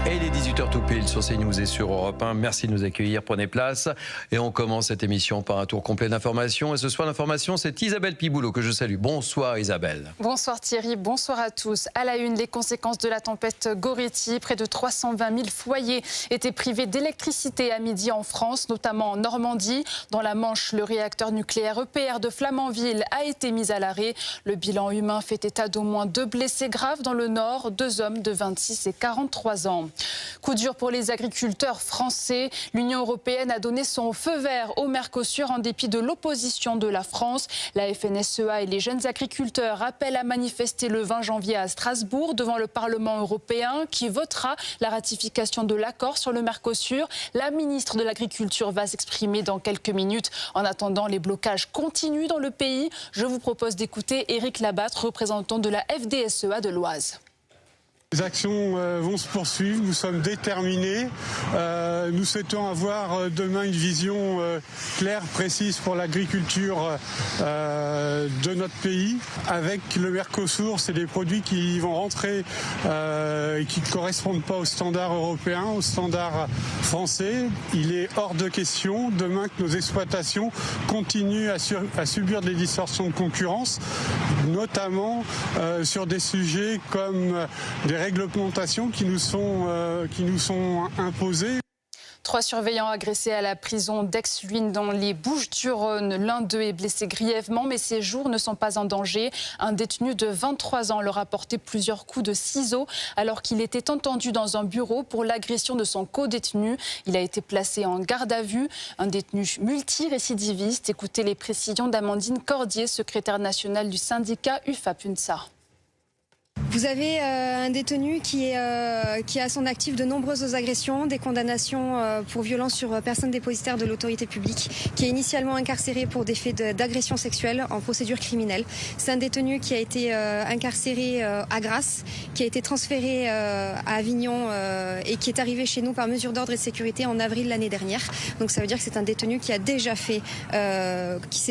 Et il est 18h tout pile sur CNews et sur Europe 1. Merci de nous accueillir, prenez place. Et on commence cette émission par un tour complet d'informations. Et ce soir, l'information, c'est Isabelle Piboulot que je salue. Bonsoir Isabelle. Bonsoir Thierry, bonsoir à tous. À la une, les conséquences de la tempête Goretti. Près de 320 000 foyers étaient privés d'électricité à midi en France, notamment en Normandie. Dans la Manche, le réacteur nucléaire EPR de Flamanville a été mis à l'arrêt. Le bilan humain fait état d'au moins 2 blessés graves dans le Nord, 2 hommes de 26 et 43 ans. Coup dur pour les agriculteurs français. L'Union européenne a donné son feu vert au Mercosur en dépit de l'opposition de la France. La FNSEA et les jeunes agriculteurs appellent à manifester le 20 janvier à Strasbourg devant le Parlement européen qui votera la ratification de l'accord sur le Mercosur. La ministre de l'Agriculture va s'exprimer dans quelques minutes. En attendant, les blocages continuent dans le pays. Je vous propose d'écouter Éric Labatte, représentant de la FDSEA de l'Oise. Les actions vont se poursuivre, nous sommes déterminés, nous souhaitons avoir demain une vision claire, précise pour l'agriculture de notre pays. Avec le Mercosur, c'est des produits qui vont rentrer et qui ne correspondent pas aux standards européens, aux standards français. Il est hors de question demain que nos exploitations continuent à subir des distorsions de concurrence, notamment sur des sujets comme des réglementations qui nous sont imposées. 3 surveillants agressés à la prison d'Aix-Luynes dans les Bouches-du-Rhône. L'un d'eux est blessé grièvement, mais ses jours ne sont pas en danger. Un détenu de 23 ans leur a porté plusieurs coups de ciseaux alors qu'il était entendu dans un bureau pour l'agression de son co-détenu. Il a été placé en garde à vue. Un détenu multirécidiviste. Écoutez les précisions d'Amandine Cordier, secrétaire nationale du syndicat UFAP-UNSA. Vous avez un détenu qui a à son actif de nombreuses agressions, des condamnations pour violence sur personne dépositaire de l'autorité publique, qui est initialement incarcéré pour des faits d'agression sexuelle en procédure criminelle. C'est un détenu qui a été incarcéré à Grasse, qui a été transféré à Avignon et qui est arrivé chez nous par mesure d'ordre et de sécurité en avril l'année dernière. Donc ça veut dire que c'est un détenu qui s'est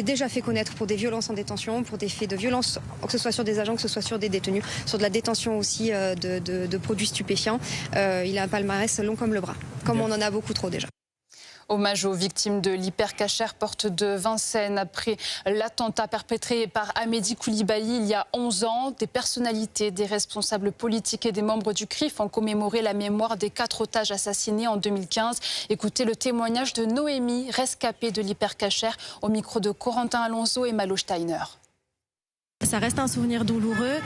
déjà fait connaître pour des violences en détention, pour des faits de violence, que ce soit sur des agents, que ce soit sur des détenus, sur de la détention aussi de produits stupéfiants. Il a un palmarès long comme le bras, comme on en a beaucoup trop déjà. Hommage aux victimes de l'hypercacher porte de Vincennes après l'attentat perpétré par Amédi Koulibaly il y a 11 ans. Des personnalités, des responsables politiques et des membres du CRIF ont commémoré la mémoire des 4 otages assassinés en 2015. Écoutez le témoignage de Noémie, rescapée de l'hypercacher, au micro de Corentin Alonso et Malo Steiner. Ça reste un souvenir douloureux.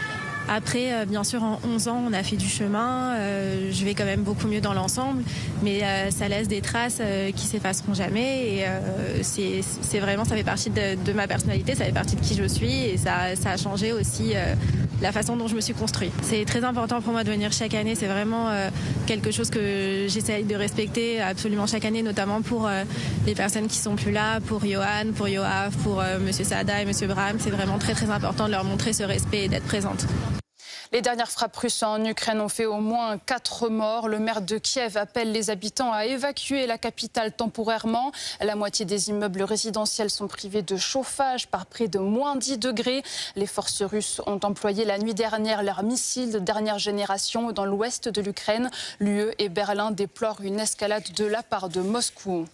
Après, bien sûr, en 11 ans, on a fait du chemin. Je vais quand même beaucoup mieux dans l'ensemble. Mais ça laisse des traces qui s'effaceront jamais. Et c'est vraiment, ça fait partie de ma personnalité, ça fait partie de qui je suis. Et ça a changé aussi la façon dont je me suis construite. C'est très important pour moi de venir chaque année. C'est vraiment quelque chose que j'essaye de respecter absolument chaque année, notamment pour les personnes qui sont plus là, pour Johan, pour Yoav, pour Monsieur Saada et Monsieur Braham. C'est vraiment très très important de leur montrer ce respect et d'être présente. Les dernières frappes russes en Ukraine ont fait au moins 4 morts. Le maire de Kiev appelle les habitants à évacuer la capitale temporairement. La moitié des immeubles résidentiels sont privés de chauffage par près de moins 10 degrés. Les forces russes ont employé la nuit dernière leurs missiles de dernière génération dans l'ouest de l'Ukraine. L'UE et Berlin déplorent une escalade de la part de Moscou.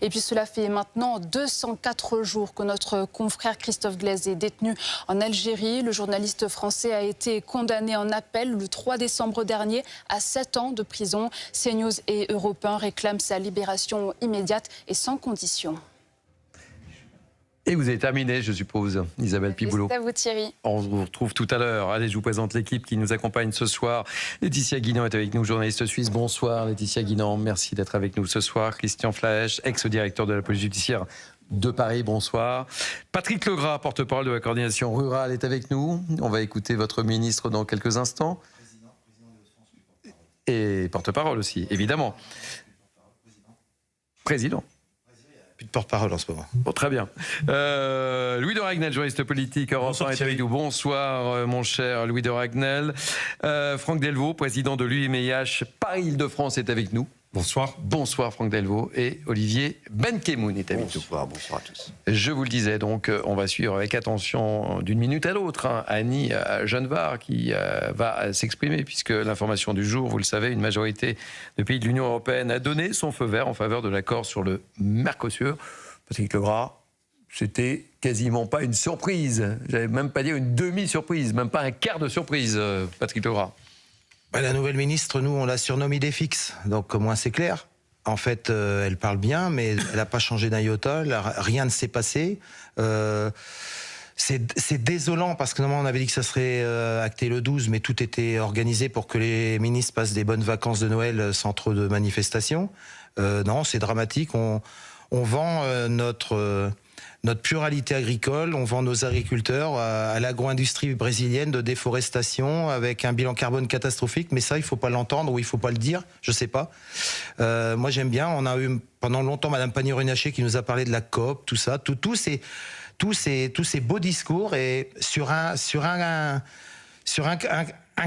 Et puis cela fait maintenant 204 jours que notre confrère Christophe Glaise est détenu en Algérie. Le journaliste français a été condamné en appel le 3 décembre dernier à 7 ans de prison. CNews et Europe 1 réclament sa libération immédiate et sans condition. Et vous avez terminé, je suppose, Isabelle Piboulot. C'est à vous, Thierry. On vous retrouve tout à l'heure. Allez, je vous présente l'équipe qui nous accompagne ce soir. Laetitia Guinan est avec nous, journaliste suisse. Bonsoir, Laetitia Guinan. Merci d'être avec nous ce soir. Christian Flaech, ex-directeur de la police judiciaire de Paris. Bonsoir. Patrick Legras, porte-parole de la coordination rurale, est avec nous. On va écouter votre ministre dans quelques instants. Et porte-parole aussi, évidemment. Président. Plus de porte-parole en ce moment. Bon, très bien. Louis de Ragnel, journaliste politique, Europe 1 est avec nous. Bonsoir, mon cher Louis de Ragnel. Franck Delvaux, président de l'UMIH Paris-Île-de-France, est avec nous. Bonsoir. Bonsoir Franck Delvaux et Olivier Benkemoun est avec nous. Bonsoir à tous. Je vous le disais, donc on va suivre avec attention d'une minute à l'autre Annie Genevard qui va s'exprimer puisque l'information du jour, vous le savez, une majorité de pays de l'Union européenne a donné son feu vert en faveur de l'accord sur le Mercosur. Patrick Legras, c'était quasiment pas une surprise. J'allais même pas dire une demi-surprise, même pas un quart de surprise, Patrick Legras. La nouvelle ministre, nous, on l'a surnommée idée fixe, donc au moins c'est clair. En fait, elle parle bien, mais elle n'a pas changé d'un iota, rien ne s'est passé. C'est désolant, parce que normalement on avait dit que ça serait acté le 12, mais tout était organisé pour que les ministres passent des bonnes vacances de Noël sans trop de manifestations. Non, c'est dramatique, on vend notre pluralité agricole, on vend nos agriculteurs à l'agro-industrie brésilienne de déforestation avec un bilan carbone catastrophique, mais ça, il ne faut pas l'entendre ou il ne faut pas le dire, je ne sais pas. Moi, j'aime bien, on a eu pendant longtemps Madame Pannier-Runacher qui nous a parlé de la COP, tout ça, tous ces beaux discours, et sur un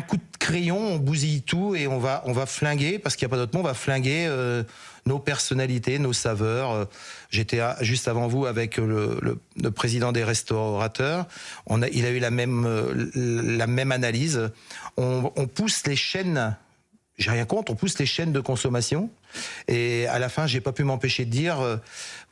coup de crayon, on bousille tout et on va flinguer, parce qu'il n'y a pas d'autre mot, on va flinguer nos personnalités, nos saveurs. J'étais juste avant vous avec le président des restaurateurs. Il a eu la même analyse. On pousse les chaînes. J'ai rien contre, on pousse les chaînes de consommation. Et à la fin, j'ai pas pu m'empêcher de dire,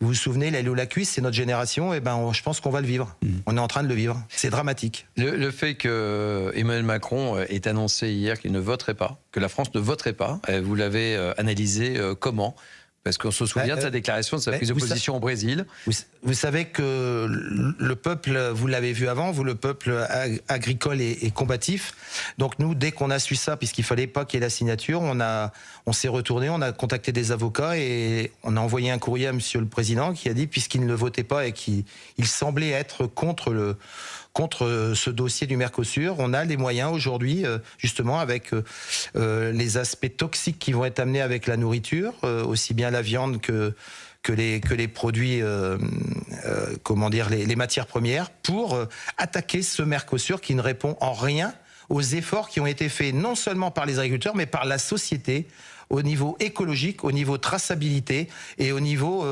vous vous souvenez, l'aile ou la cuisse, c'est notre génération, et je pense qu'on va le vivre. On est en train de le vivre. C'est dramatique. Le fait que Emmanuel Macron ait annoncé hier qu'il ne voterait pas, que la France ne voterait pas, vous l'avez analysé comment ? Parce qu'on se souvient de sa déclaration, de sa prise de position au Brésil. Vous savez que le peuple, vous l'avez vu avant, le peuple agricole est combatif. Donc nous, dès qu'on a su ça, puisqu'il fallait pas qu'il y ait la signature, on s'est retourné, on a contacté des avocats et on a envoyé un courrier à Monsieur le Président qui a dit, puisqu'il ne le votait pas et qu'il semblait être contre ce dossier du Mercosur, on a les moyens aujourd'hui, justement, avec les aspects toxiques qui vont être amenés avec la nourriture, aussi bien la viande que les produits, les matières premières, pour attaquer ce Mercosur qui ne répond en rien aux efforts qui ont été faits non seulement par les agriculteurs, mais par la société, au niveau écologique, au niveau traçabilité et au niveau,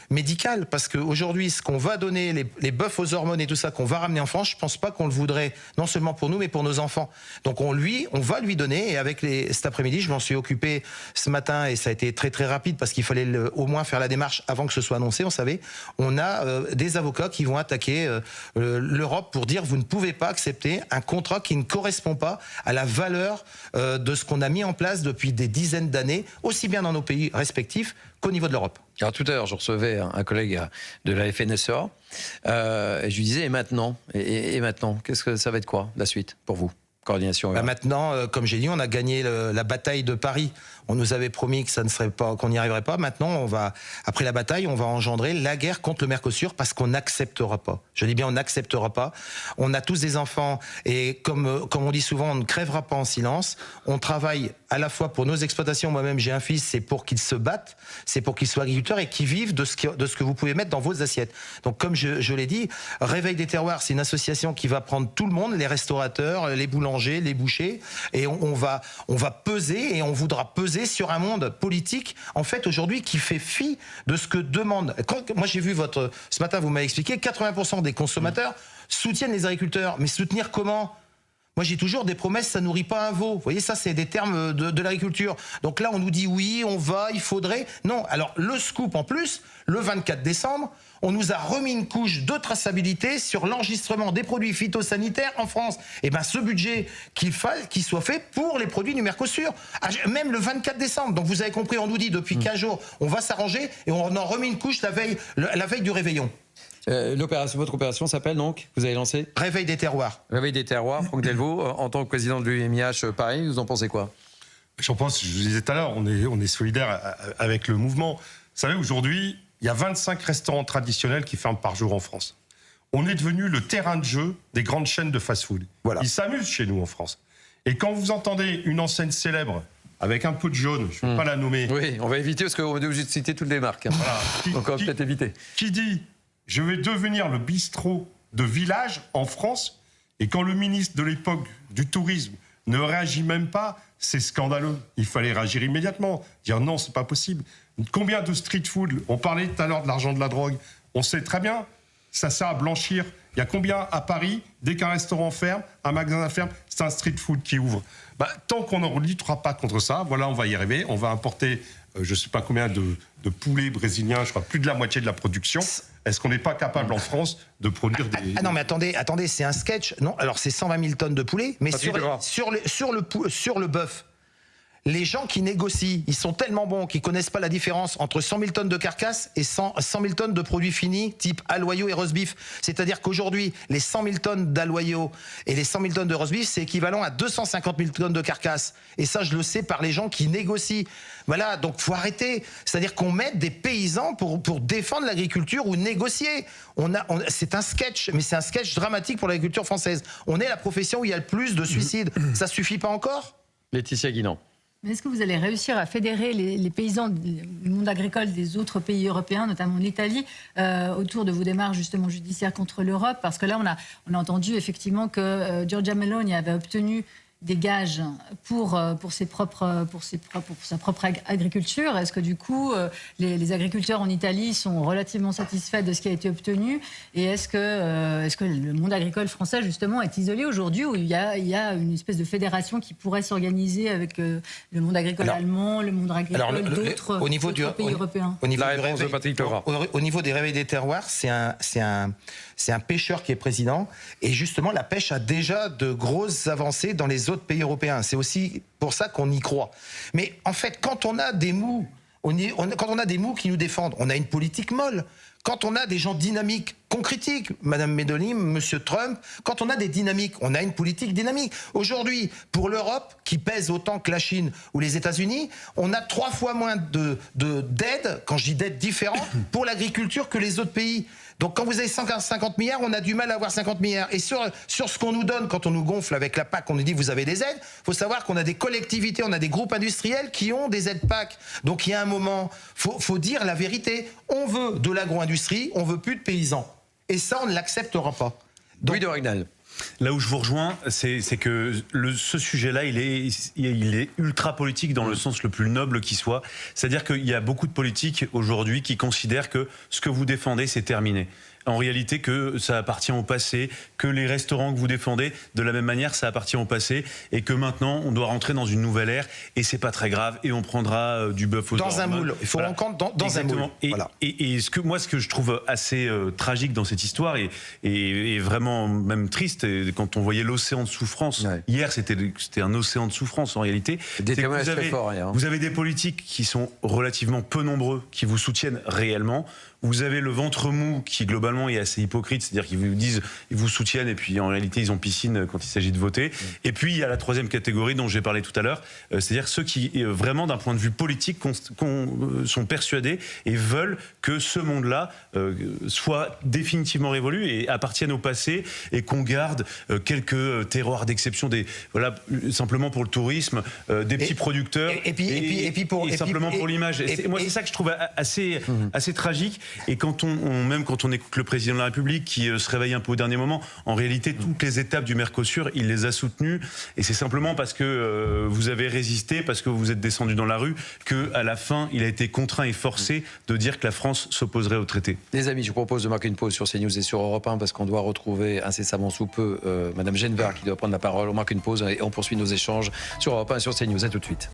médical. Parce qu'aujourd'hui, ce qu'on va donner, les bœufs aux hormones et tout ça, qu'on va ramener en France, je pense pas qu'on le voudrait, non seulement pour nous, mais pour nos enfants. Donc on va lui donner, et avec cet après-midi, je m'en suis occupé ce matin, et ça a été très très rapide, parce qu'il fallait au moins faire la démarche avant que ce soit annoncé, on a des avocats qui vont attaquer l'Europe pour dire, vous ne pouvez pas accepter un contrat qui ne correspond pas à la valeur de ce qu'on a mis en place depuis des dizaines d'années, aussi bien dans nos pays respectifs qu'au niveau de l'Europe. Alors tout à l'heure, je recevais un collègue de la FNSEA, et je lui disais, et maintenant, qu'est-ce que ça va être quoi, la suite, pour vous? Coordination. Maintenant, comme j'ai dit, on a gagné la bataille de Paris. On nous avait promis que ça ne serait pas, qu'on n'y arriverait pas. Maintenant, après la bataille, on va engendrer la guerre contre le Mercosur, parce qu'on n'acceptera pas. Je dis bien, on n'acceptera pas. On a tous des enfants, et comme on dit souvent, on ne crèvera pas en silence. On travaille à la fois pour nos exploitations. Moi-même, j'ai un fils, c'est pour qu'il se batte, c'est pour qu'il soit agriculteur et qu'il vive de ce que vous pouvez mettre dans vos assiettes. Donc, comme je l'ai dit, Réveil des terroirs, c'est une association qui va prendre tout le monde, les restaurateurs, les boulangers, les bouchers, et on va peser, et on voudra peser sur un monde politique, en fait, aujourd'hui, qui fait fi de ce que demande. Moi, j'ai vu ce matin, vous m'avez expliqué, 80% des consommateurs soutiennent les agriculteurs. Mais soutenir comment ? Moi, j'ai toujours des promesses, ça nourrit pas un veau. Vous voyez, ça, c'est des termes de l'agriculture. Donc là, on nous dit oui, on va, il faudrait. Non, alors le scoop en plus, le 24 décembre, on nous a remis une couche de traçabilité sur l'enregistrement des produits phytosanitaires en France. Et bien, ce budget qu'il soit fait pour les produits du Mercosur, même le 24 décembre. Donc vous avez compris, on nous dit depuis 15 jours, on va s'arranger, et on en remet une couche la veille du réveillon. Votre opération s'appelle donc, vous avez lancé Réveil des terroirs. Réveil des terroirs. Franck Delvaux, en tant que président de l'UMIH Paris, vous en pensez quoi? J'en pense, je vous disais tout à l'heure, on est solidaire avec le mouvement. Vous savez, aujourd'hui, il y a 25 restaurants traditionnels qui ferment par jour en France. On est devenu le terrain de jeu des grandes chaînes de fast-food. Voilà. Ils s'amusent chez nous en France. Et quand vous entendez une enseigne célèbre avec un peu de jaune, je ne vais pas la nommer. Oui, on va éviter parce qu'on est obligé de citer toutes les marques. Voilà. Donc on va peut-être éviter. Qui dit « Je vais devenir le bistrot de village en France » et quand le ministre de l'époque du tourisme ne réagit même pas, c'est scandaleux. Il fallait réagir immédiatement, dire non, c'est pas possible. Combien de street food, on parlait tout à l'heure de l'argent de la drogue, on sait très bien, ça sert à blanchir. Il y a combien à Paris, dès qu'un restaurant ferme, un magasin ferme, c'est un street food qui ouvre. Tant qu'on ne luttera pas contre ça, voilà, on va y arriver. On va importer, je ne sais pas combien de poulets brésiliens, je crois plus de la moitié de la production. Est-ce qu'on n'est pas capable en France de produire des... Ah non, mais attendez, c'est un sketch. Non, alors c'est 120 000 tonnes de poulet, mais sur le bœuf, les gens qui négocient, ils sont tellement bons qu'ils connaissent pas la différence entre 100 000 tonnes de carcasse et 100 000 tonnes de produits finis, type aloyaux et roast beef. C'est-à-dire qu'aujourd'hui, les 100 000 tonnes d'aloyaux et les 100 000 tonnes de roast beef, c'est équivalent à 250 000 tonnes de carcasse. Et ça, je le sais par les gens qui négocient. Voilà, donc faut arrêter. C'est-à-dire qu'on mette des paysans pour défendre l'agriculture ou négocier. C'est un sketch, mais c'est un sketch dramatique pour l'agriculture française. On est la profession où il y a le plus de suicides. Ça suffit pas encore ? Laetitia Guinan. Mais est-ce que vous allez réussir à fédérer les paysans du monde agricole des autres pays européens, notamment l'Italie, autour de vos démarches justement judiciaires contre l'Europe? Parce que là, on a entendu effectivement que Giorgia Meloni avait obtenu des gages pour sa propre agriculture. Est-ce que du coup, les agriculteurs en Italie sont relativement satisfaits de ce qui a été obtenu? Et est-ce que le monde agricole français, justement, est isolé aujourd'hui, où il y a une espèce de fédération qui pourrait s'organiser avec le monde agricole allemand, le monde agricole d'autres pays européens? Au niveau des réveils des terroirs, c'est un pêcheur qui est président. Et justement, la pêche a déjà de grosses avancées dans les autres pays européens. C'est aussi pour ça qu'on y croit. Mais en fait, quand on a des mous, quand on a des mous qui nous défendent, on a une politique molle. Quand on a des gens dynamiques, qu'on critique, Madame Meloni, Monsieur Trump, quand on a des dynamiques, on a une politique dynamique. Aujourd'hui, pour l'Europe, qui pèse autant que la Chine ou les États-Unis, on a 3 fois moins d'aides, quand je dis d'aides différentes, pour l'agriculture que les autres pays. Donc quand vous avez 150 milliards, on a du mal à avoir 50 milliards. Et sur ce qu'on nous donne, quand on nous gonfle avec la PAC, on nous dit vous avez des aides, il faut savoir qu'on a des collectivités, on a des groupes industriels qui ont des aides PAC. Donc il y a un moment, faut dire la vérité. On veut de l'agro-industrie, on veut plus de paysans. Et ça, on ne l'acceptera pas. Louis de Ragnal. Là où je vous rejoins, c'est que ce sujet-là, il est ultra politique dans le sens le plus noble qui soit. C'est-à-dire qu'il y a beaucoup de politiques aujourd'hui qui considèrent que ce que vous défendez, c'est terminé. En réalité, que ça appartient au passé, que les restaurants que vous défendez, de la même manière, ça appartient au passé, et que maintenant, on doit rentrer dans une nouvelle ère, et c'est pas très grave, et on prendra du bœuf aux dans hormones. Un moule. Il faut en compte dans un moule. Et ce que je trouve assez tragique dans cette histoire, et vraiment même triste, quand on voyait l'océan de souffrance, hier, c'était un océan de souffrance en réalité. Des témoignages très forts. Vous avez des politiques qui sont relativement peu nombreux, qui vous soutiennent réellement. Vous avez le ventre mou qui globalement est assez hypocrite, c'est-à-dire qu'ils vous disent, ils vous soutiennent et puis en réalité ils ont piscine quand il s'agit de voter. Et puis il y a la troisième catégorie dont j'ai parlé tout à l'heure, c'est-à-dire ceux qui vraiment d'un point de vue politique sont persuadés et veulent que ce monde-là soit définitivement révolu et appartienne au passé et qu'on garde quelques terroirs d'exception, simplement pour le tourisme, des petits producteurs et simplement pour l'image. Moi c'est ça que je trouve assez tragique. Et même quand on écoute le président de la République qui se réveille un peu au dernier moment, en réalité, toutes les étapes du Mercosur, il les a soutenues. Et c'est simplement parce que vous avez résisté, parce que vous êtes descendu dans la rue, qu'à la fin, il a été contraint et forcé de dire que la France s'opposerait au traité. Les amis, je vous propose de marquer une pause sur CNews et sur Europe 1 parce qu'on doit retrouver incessamment sous peu Madame Genevard qui doit prendre la parole. On marque une pause et on poursuit nos échanges sur Europe 1 et sur CNews. À tout de suite.